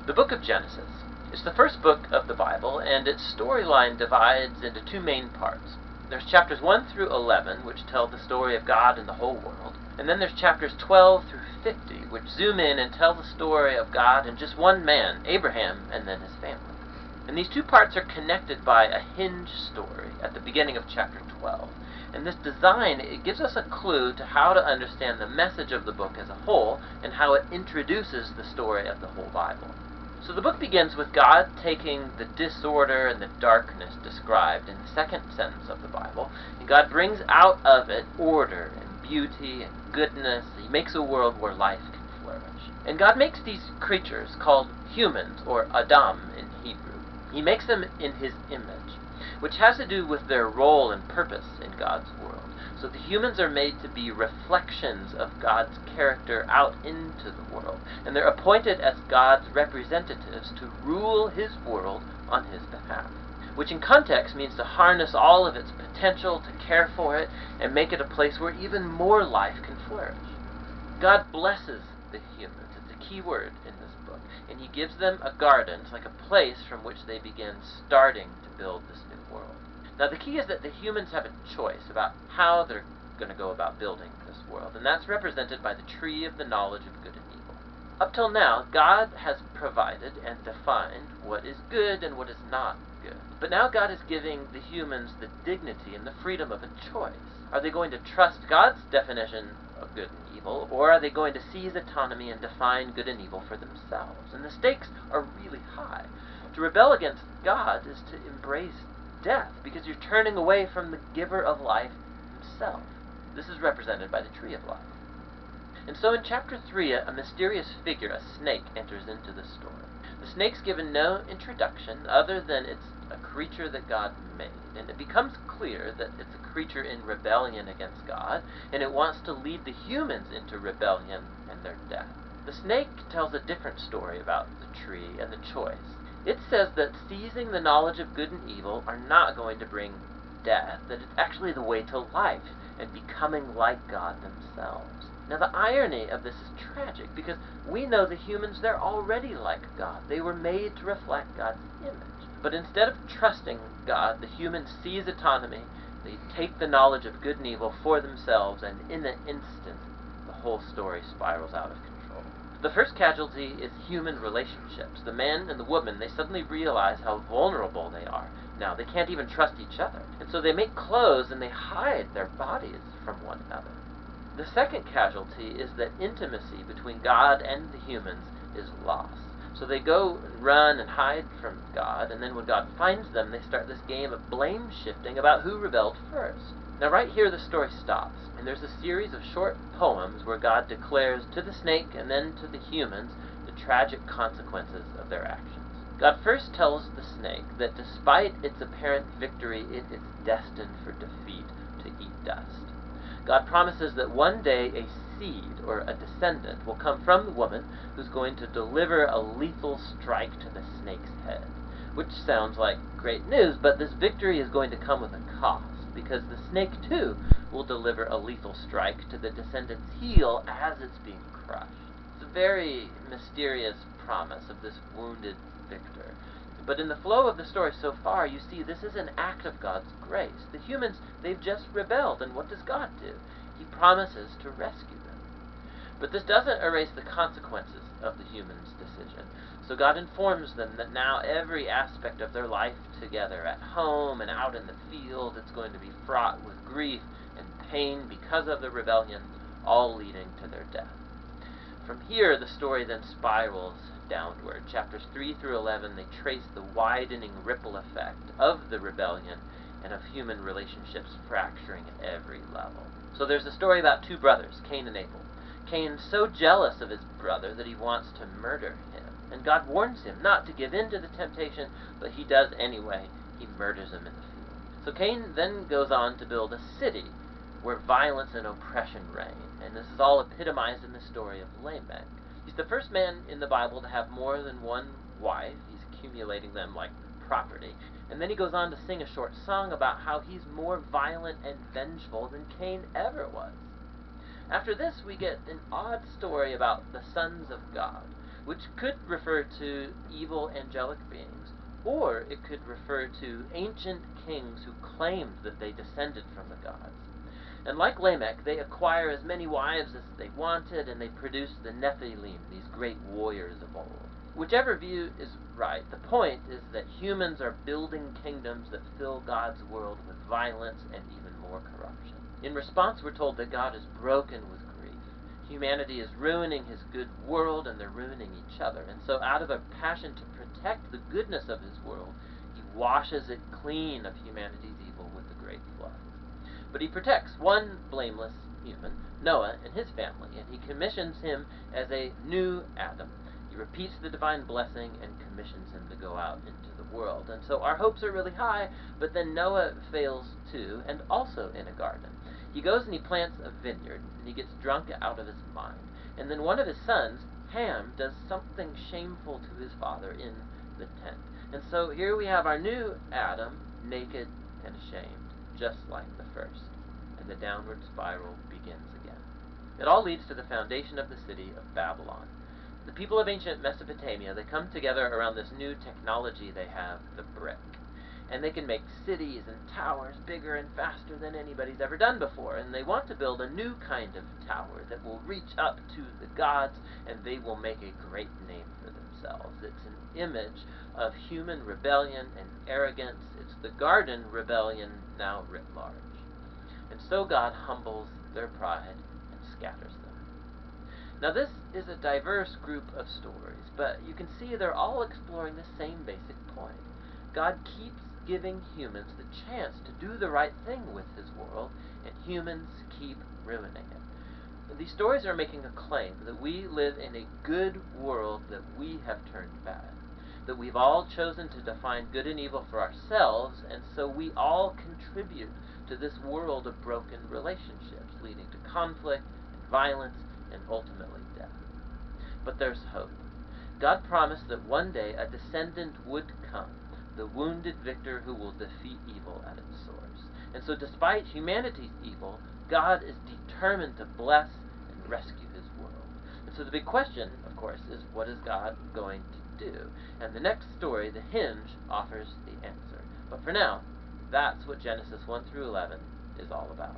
The book of Genesis is the first book of the Bible, and its storyline divides into two main parts. There's chapters 1 through 11, which tell the story of God and the whole world, and then there's chapters 12 through 50, which zoom in and tell the story of God and just one man, Abraham, and then his family. And these two parts are connected by a hinge story at the beginning of chapter 12. And this design, it gives us a clue to how to understand the message of the book as a whole, and how it introduces the story of the whole Bible. So the book begins with God taking the disorder and the darkness described in the second sentence of the Bible, and God brings out of it order and beauty and goodness. He makes a world where life can flourish. And God makes these creatures called humans, or Adam in Hebrew. He makes them in His image, which has to do with their role and purpose in God's world. So the humans are made to be reflections of God's character out into the world, and they're appointed as God's representatives to rule His world on His behalf, which in context means to harness all of its potential, to care for it, and make it a place where even more life can flourish. God blesses the humans. It's a key word in this book, and He gives them a garden. It's like a place from which they begin starting to build this new world. Now the key is that the humans have a choice about how they're going to go about building this world, and that's represented by the tree of the knowledge of good and evil. Up till now, God has provided and defined what is good and what is not good. But now God is giving the humans the dignity and the freedom of a choice. Are they going to trust God's definition of good and evil, or are they going to seize autonomy and define good and evil for themselves? And the stakes are really high. To rebel against God is to embrace death, because you're turning away from the giver of life Himself. This is represented by the tree of life. And so in chapter 3, a mysterious figure, a snake, enters into the story. The snake's given no introduction other than it's a creature that God made, and it becomes clear that it's a creature in rebellion against God, and it wants to lead the humans into rebellion and their death. The snake tells a different story about the tree and the choice. It says that seizing the knowledge of good and evil are not going to bring death, that it's actually the way to life and becoming like God themselves. Now the irony of this is tragic, because we know the humans, they're already like God. They were made to reflect God's image. But instead of trusting God, the humans seize autonomy, they take the knowledge of good and evil for themselves, and in an instant, the whole story spirals out of control. The first casualty is human relationships. The man and the woman, they suddenly realize how vulnerable they are. Now, they can't even trust each other. And so they make clothes and they hide their bodies from one another. The second casualty is that intimacy between God and the humans is lost. So they go and run and hide from God, and then when God finds them, they start this game of blame shifting about who rebelled first. Now right here the story stops, and there's a series of short poems where God declares to the snake and then to the humans the tragic consequences of their actions. God first tells the snake that despite its apparent victory, it is destined for defeat, to eat dust. God promises that one day a seed, or a descendant, will come from the woman who's going to deliver a lethal strike to the snake's head. Which sounds like great news, but this victory is going to come with a cost, because the snake, too, will deliver a lethal strike to the descendant's heel as it's being crushed. It's a very mysterious promise of this wounded victor. But in the flow of the story so far, you see this is an act of God's grace. The humans, they've just rebelled, and what does God do? He promises to rescue them. But this doesn't erase the consequences of the humans' decision. So God informs them that now every aspect of their life together, at home and out in the field, it's going to be fraught with grief and pain because of the rebellion, all leading to their death. From here, the story then spirals downward. Chapters 3 through 11, they trace the widening ripple effect of the rebellion and of human relationships fracturing at every level. So there's a story about two brothers, Cain and Abel. Cain's so jealous of his brother that he wants to murder him. And God warns him not to give in to the temptation, but he does anyway. He murders him in the field. So Cain then goes on to build a city where violence and oppression reign. And this is all epitomized in the story of Lamech. He's the first man in the Bible to have more than one wife. He's accumulating them like property. And then he goes on to sing a short song about how he's more violent and vengeful than Cain ever was. After this, we get an odd story about the sons of God. which could refer to evil angelic beings, or it could refer to ancient kings who claimed that they descended from the gods. And like Lamech, they acquire as many wives as they wanted, and they produce the Nephilim, these great warriors of old. Whichever view is right, the point is that humans are building kingdoms that fill God's world with violence and even more corruption. In response, we're told that God is broken with grief. Humanity is ruining his good world, and they're ruining each other. And so out of a passion to protect the goodness of his world, he washes it clean of humanity's evil with the great flood. But he protects one blameless human, Noah, and his family, and he commissions him as a new Adam. He repeats the divine blessing and commissions him to go out into the world. And so our hopes are really high, but then Noah fails too, and also in a garden. He goes and he plants a vineyard, and he gets drunk out of his mind. And then one of his sons, Ham, does something shameful to his father in the tent. And so here we have our new Adam, naked and ashamed, just like the first. And the downward spiral begins again. It all leads to the foundation of the city of Babylon. The people of ancient Mesopotamia, they come together around this new technology they have, the brick. And they can make cities and towers bigger and faster than anybody's ever done before. And they want to build a new kind of tower that will reach up to the gods, and they will make a great name for themselves. It's an image of human rebellion and arrogance. It's the garden rebellion now writ large. And so God humbles their pride and scatters them. Now this is a diverse group of stories, but you can see they're all exploring the same basic point. God keeps giving humans the chance to do the right thing with his world, and humans keep ruining it. These stories are making a claim that we live in a good world that we have turned bad, that we've all chosen to define good and evil for ourselves, and so we all contribute to this world of broken relationships, leading to conflict and violence and ultimately death. But there's hope. God promised that one day a descendant would come, the wounded victor who will defeat evil at its source. And so despite humanity's evil, God is determined to bless and rescue his world. And so the big question, of course, is what is God going to do? And the next story, The Hinge, offers the answer. But for now, that's what Genesis 1 through 11 is all about.